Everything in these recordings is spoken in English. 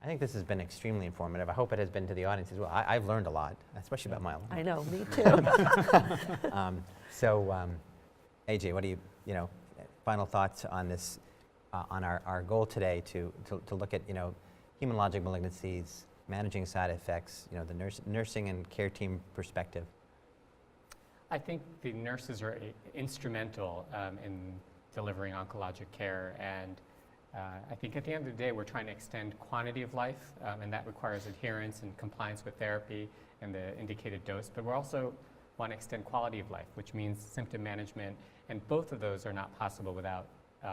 I think this has been extremely informative. I hope it has been to the audience as well. I've learned a lot, especially about myeloma. I know, me too. AJ, what do you, final thoughts on this, on our goal today to look at, hematologic malignancies, managing side effects, the nursing and care team perspective? I think the nurses are instrumental in delivering oncologic care, and I think at the end of the day, we're trying to extend quantity of life, and that requires adherence and compliance with therapy and the indicated dose, but we also want to extend quality of life, which means symptom management, and both of those are not possible without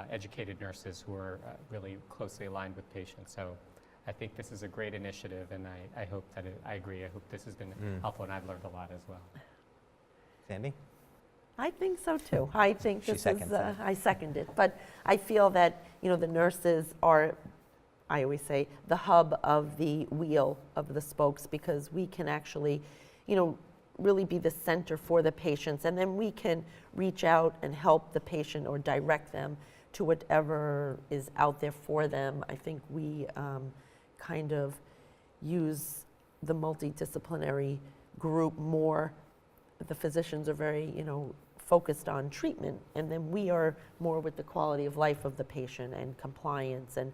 educated nurses who are really closely aligned with patients. So I think this is a great initiative, and I hope that I agree. I hope this has been helpful, and I've learned a lot as well. Sandy? I think so too. I think She this seconds is, it. I second it. But I feel that, the nurses are, I always say, the hub of the wheel of the spokes, because we can actually, really be the center for the patients. And then we can reach out and help the patient or direct them to whatever is out there for them. I think we kind of use the multidisciplinary group more. The physicians are very, focused on treatment, and then we are more with the quality of life of the patient and compliance and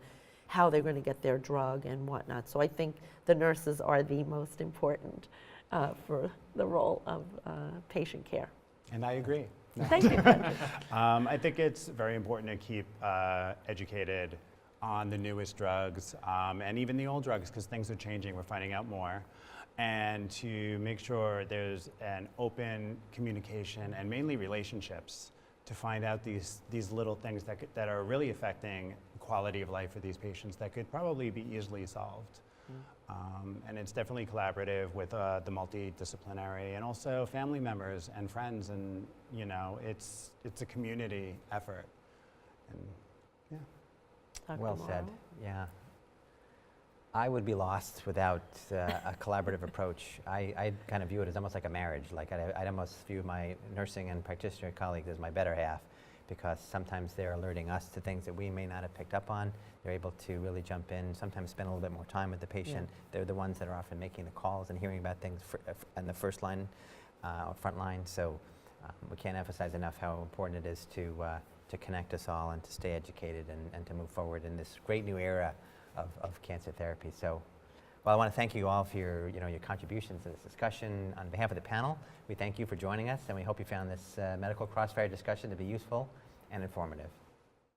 how they're going to get their drug and whatnot. So I think the nurses are the most important for the role of patient care. And I agree. Thank you, Patrick. I think it's very important to keep educated on the newest drugs and even the old drugs, because things are changing. We're finding out more. And to make sure there's an open communication and mainly relationships to find out these little things that are really affecting the quality of life for these patients that could probably be easily solved. And it's definitely collaborative with the multidisciplinary and also family members and friends, and it's a community effort. And yeah. Dr. Well said. Morrow? Yeah. I would be lost without a collaborative approach. I kind of view it as almost like a marriage. Like I'd almost view my nursing and practitioner colleagues as my better half, because sometimes they're alerting us to things that we may not have picked up on. They're able to really jump in, sometimes spend a little bit more time with the patient. Yeah. They're the ones that are often making the calls and hearing about things in the first line or front line. So we can't emphasize enough how important it is to connect us all and to stay educated and to move forward in this great new era of cancer therapy. So, well, I want to thank you all for your contributions to this discussion. On behalf of the panel, we thank you for joining us, and we hope you found this medical crossfire discussion to be useful and informative.